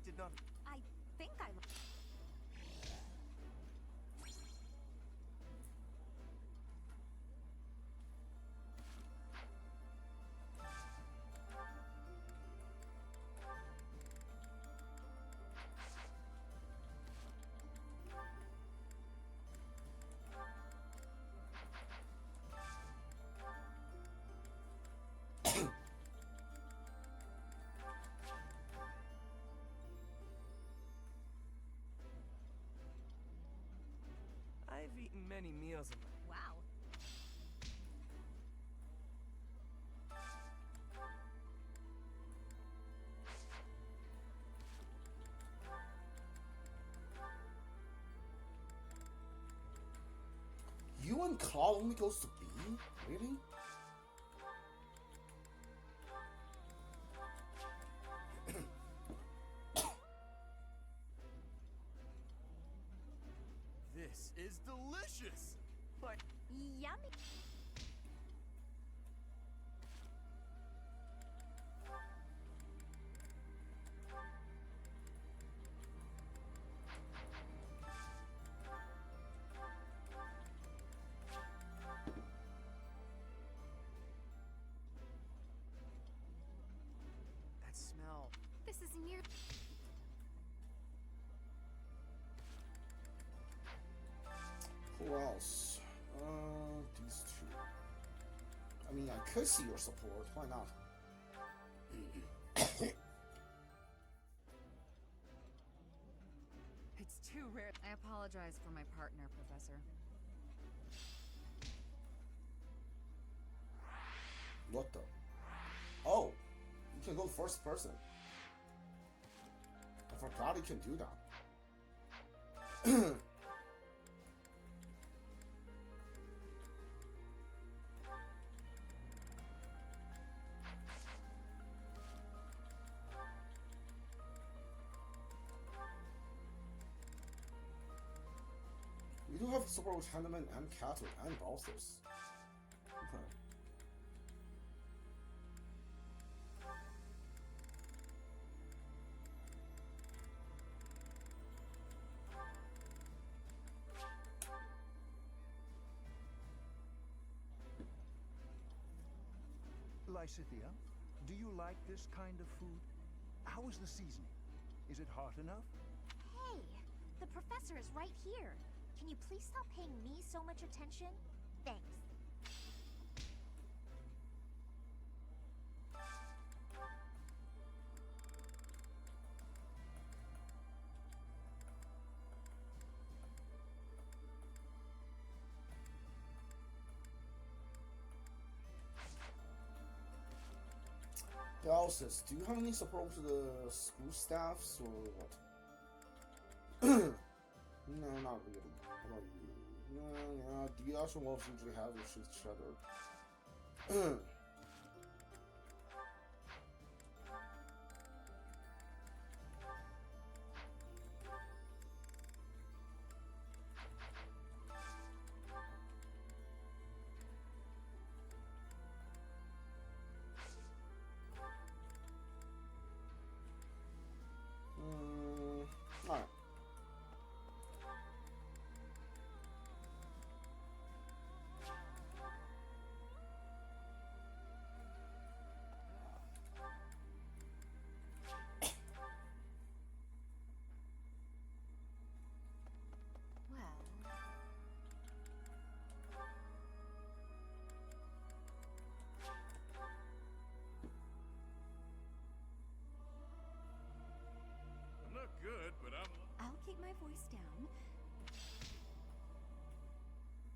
did not... I think I... I've eaten many meals in my... Wow. You and Claw only goes to B? Really? This is delicious! But... Yummy. that smell... This is near... Who else? These two. I mean, I could see your support. Why not? It's too rare. I apologize for my partner, Professor. What the? Oh, you can go first person. I forgot you can do that. We do have support with Handyman and Cattle and Balthus. Okay. Lysithea, do you like this kind of food? How is the seasoning? Is it hot enough? Hey, the professor is right here. Can you please stop paying me so much attention? Thanks. Balthus, do you have any support to the school staffs or what? No, not really. How about you? No, yeah, the actual wolves usually have to shoot each other. Alright. Well... I'm not good, but I'm... I'll keep my voice down. Hey,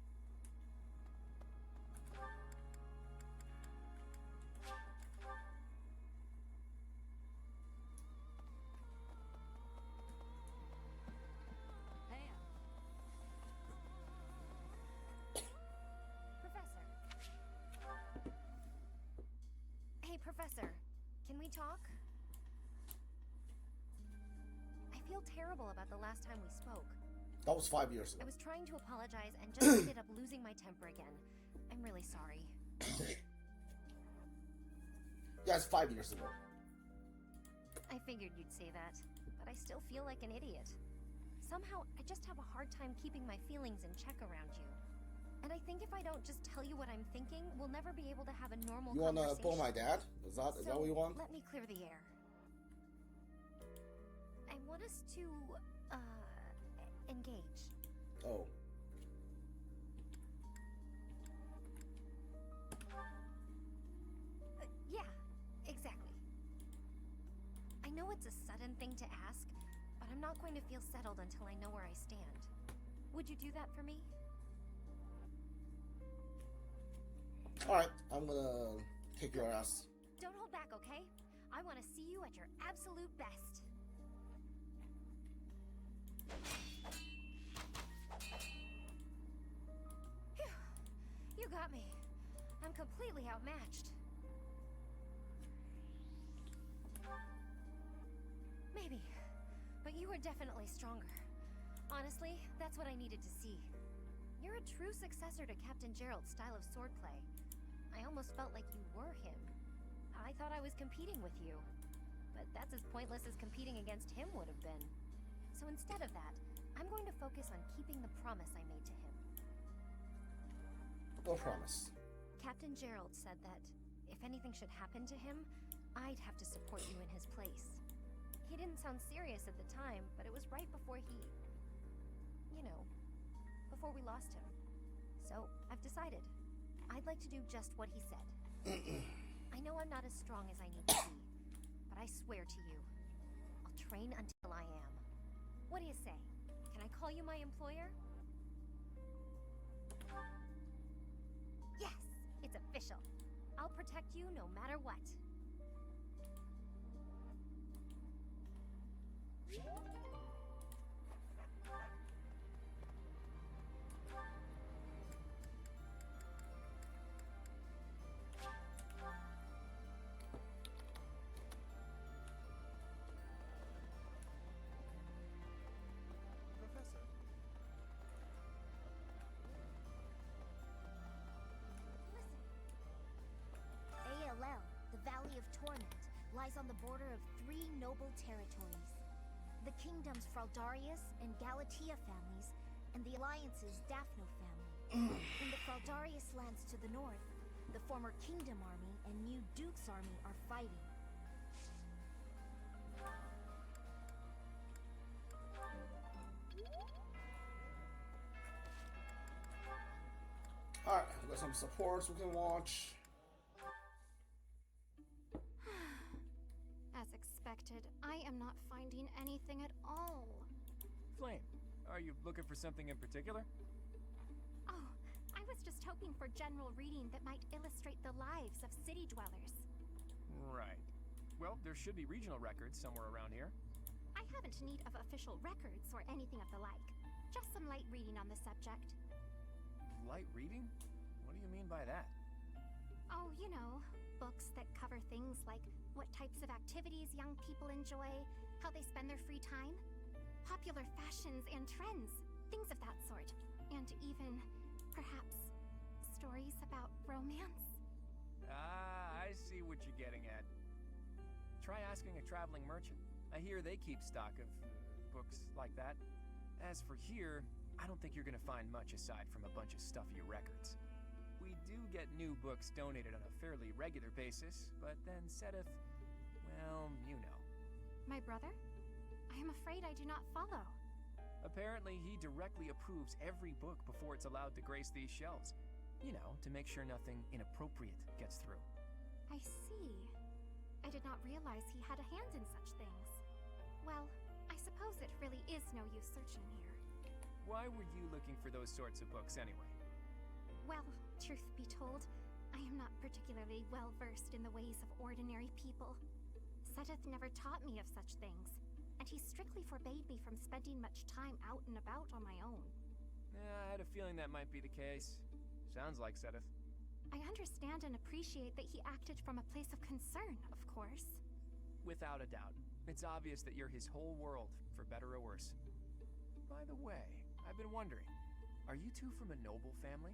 Professor. Hey, Professor. Can we talk? I feel terrible about the last time we spoke. That was 5 years I ago. was trying to apologize and just ended up losing my temper again. I'm really sorry. Yeah, it's 5 years ago. I figured you'd say that, but but I still feel like an idiot. Somehow, I just have a hard time keeping my feelings in check around you. And I think if I don't just tell you what I'm thinking, we'll never be able to have a normal You wanna conversation. pull my dad? Is that what you want? Let me clear the air. I want us to, engage. Oh. Yeah, exactly. I know it's a sudden thing to ask, but I'm not going to feel settled until I know where I stand. Would you do that for me? Alright, I'm gonna kick your ass. Don't hold back, okay? I want to see you at your absolute best. Phew. You got me. I'm completely outmatched. Maybe, but you were definitely stronger. Honestly, that's what I needed to see. You're a true successor to Captain Gerald's style of swordplay. I almost felt like you were him. I thought I was competing with you. But that's as pointless as competing against him would have been. So instead of that, I'm going to focus on keeping the promise I made to him. No promise. Captain Gerald said that if anything should happen to him, I'd have to support you in his place. He didn't sound serious at the time, but it was right before he... you know, before we lost him. So, I've decided. I'd like to do just what he said. I know I'm not as strong as I need to be, but I swear to you, I'll train until I am. What do you say? Can I call you my employer? Yes, it's official. I'll protect you no matter what. Professor. ALL, the Valley of Torment, lies on the border of 3 noble territories. The kingdoms Fraldarius and Galatea families, and the Alliance's Daphno family. In the Fraldarius lands to the north, the former Kingdom Army and new Duke's Army are fighting. Alright, we got some supports we can watch. As expected, I am not finding anything at all. Flame, are you looking for something in particular? Oh, I was just hoping for general reading that might illustrate the lives of city dwellers. Right. Well, there should be regional records somewhere around here. I haven't need of official records or anything of the like. Just some light reading on the subject. Light reading? What do you mean by that? Oh, you know, books that cover things like what types of activities young people enjoy, how they spend their free time, popular fashions and trends, things of that sort. And even, perhaps, stories about romance. Ah, I see what you're getting at. Try asking a traveling merchant. I hear they keep stock of books like that. As for here, I don't think you're gonna find much aside from a bunch of stuffy records. We do get new books donated on a fairly regular basis, but then Sethith, well, you know. My brother? I am afraid I do not follow. Apparently, he directly approves every book before it's allowed to grace these shelves. You know, to make sure nothing inappropriate gets through. I see. I did not realize he had a hand in such things. Well, I suppose it really is no use searching here. Why were you looking for those sorts of books anyway? Well, truth be told, I am not particularly well versed in the ways of ordinary people. Sethith never taught me of such things, and he strictly forbade me from spending much time out and about on my own. Yeah, I had a feeling that might be the case. Sounds like Sethith. I understand and appreciate that he acted from a place of concern, of course. Without a doubt. It's obvious that you're his whole world, for better or worse. By the way, I've been wondering, are you two from a noble family?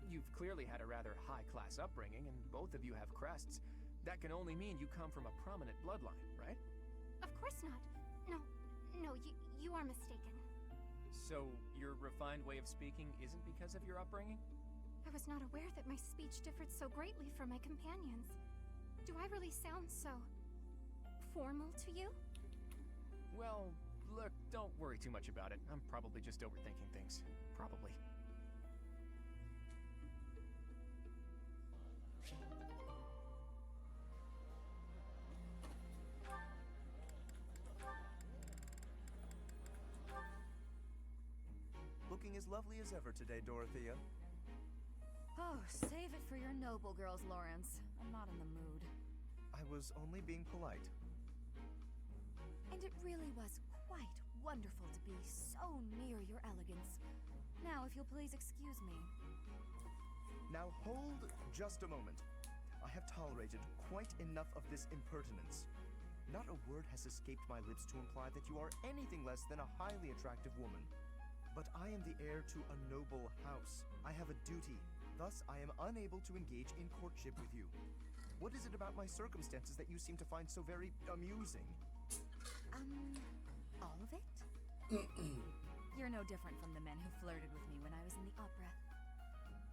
You've clearly had a rather high-class upbringing, and both of you have crests. that can only mean you come from a prominent bloodline, right? Of course not. No, you are mistaken. So, your refined way of speaking isn't because of your upbringing? I was not aware that my speech differed so greatly from my companions. Do I really sound so formal to you? Well, look, don't worry too much about it. I'm probably just overthinking things. Probably. Looking as lovely as ever today, Dorothea. Oh, save it for your noble girls, Lawrence. I'm not in the mood. I was only being polite. And it really was quite wonderful to be so near your elegance. Now, if you'll please excuse me. Now hold just a moment. I have tolerated quite enough of this impertinence. Not a word has escaped my lips to imply that you are anything less than a highly attractive woman. But I am the heir to a noble house. I have a duty. Thus, I am unable to engage in courtship with you. What is it about my circumstances that you seem to find so very amusing? All of it? You're no different from the men who flirted with me when I was in the opera.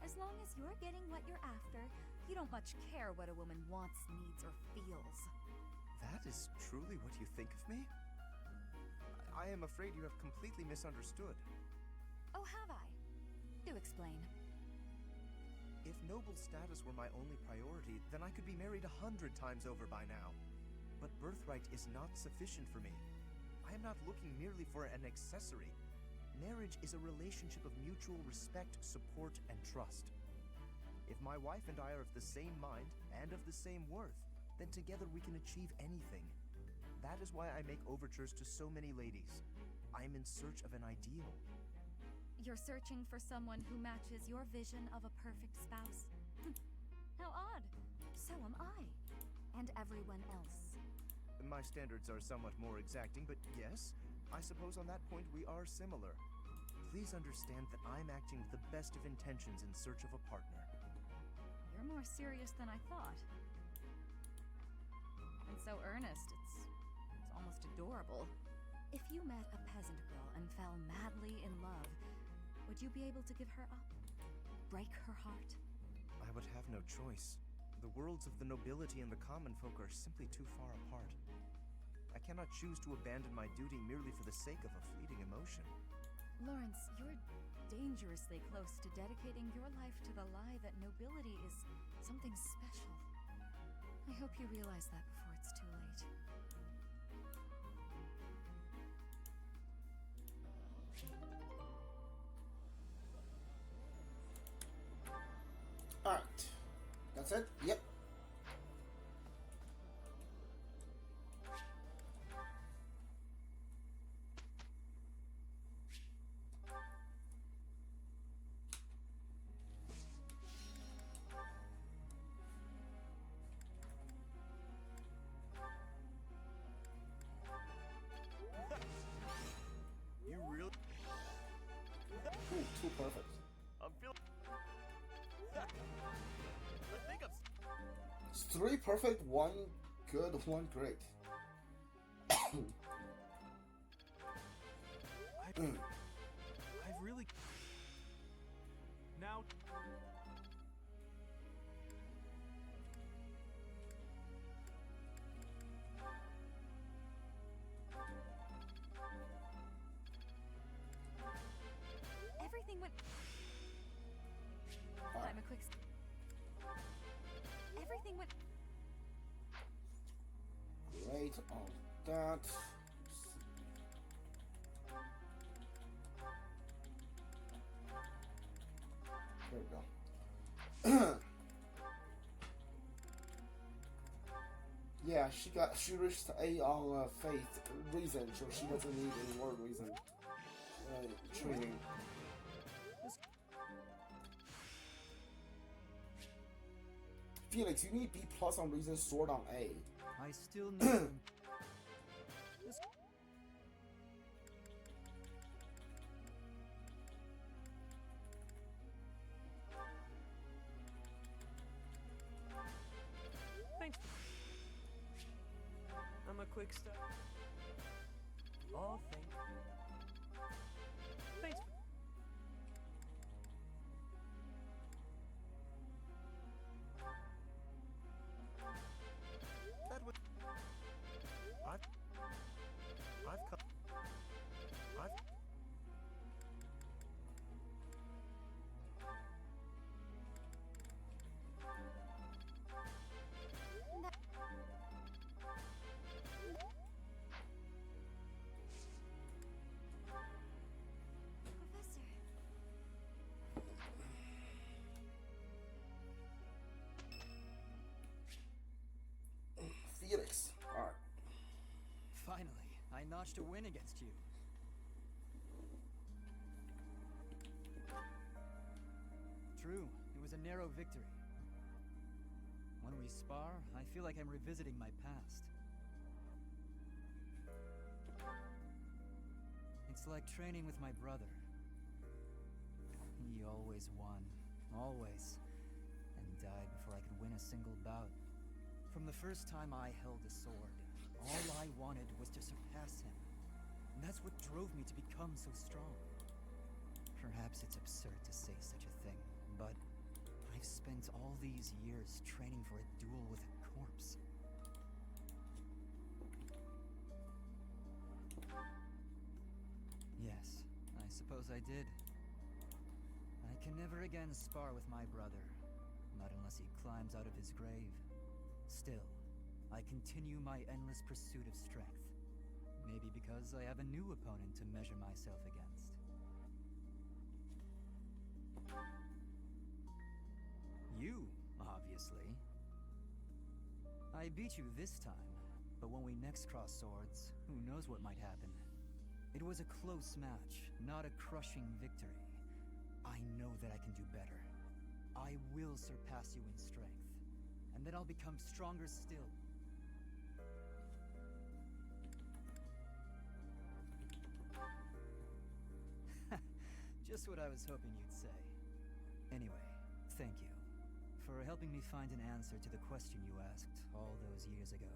As long as you're getting what you're after, you don't much care what a woman wants, needs, or feels. That is truly what you think of me? I am afraid you have completely misunderstood. Oh, have I? Do explain. If noble status were my only priority, then I could be married 100 times over by now. But birthright is not sufficient for me. I am not looking merely for an accessory. Marriage is a relationship of mutual respect, support, and trust. If my wife and I are of the same mind and of the same worth, then together we can achieve anything. That is why I make overtures to so many ladies. I am in search of an ideal. You're searching for someone who matches your vision of a perfect spouse? How odd. So am I. And everyone else. My standards are somewhat more exacting, but yes, I suppose on that point we are similar. Please understand that I'm acting with the best of intentions in search of a partner. You're more serious than I thought. And so earnest, it's almost adorable. If you met a peasant girl and fell madly in love, would you be able to give her up? Break her heart? I would have no choice. The worlds of the nobility and the common folk are simply too far apart. I cannot choose to abandon my duty merely for the sake of a fleeting emotion. Lawrence, you're dangerously close to dedicating your life to the lie that nobility is something special. I hope you realize that before it's too late. Alright. That's it? Yep. You really? Ooh, too perfect. I'm feeling. I think I'm. It's 3 perfect, 1 good, 1 great. I've really... Now... Everything went... I'm a quick... Everything went... Great on that. There we go. Yeah, she reached A on faith reason, so she doesn't need any more reason training. Felix, you need B+ on reason, sword on A. I still need them. Thanks. quick stuff. Oh, thank you. Thanks. That would. I've come. I've. Professor. Felix. Alright. Finally, I notched a win against you. True, it was a narrow victory. When we spar, I feel like I'm revisiting my past. It's like training with my brother. He always won. Always. And died before I could win a single bout. From the first time I held a sword, all I wanted was to surpass him. And that's what drove me to become so strong. Perhaps it's absurd to say such a thing, but I've spent all these years training for a duel with a corpse. Yes, I suppose I did. I can never again spar with my brother, not unless he climbs out of his grave. Still, I continue my endless pursuit of strength. Maybe because I have a new opponent to measure myself against. You, obviously. I beat you this time, but when we next cross swords, who knows what might happen. It was a close match, not a crushing victory. I know that I can do better. I will surpass you in strength, and then I'll become stronger still. Just what I was hoping you'd say. Anyway, thank you for helping me find an answer to the question you asked all those years ago.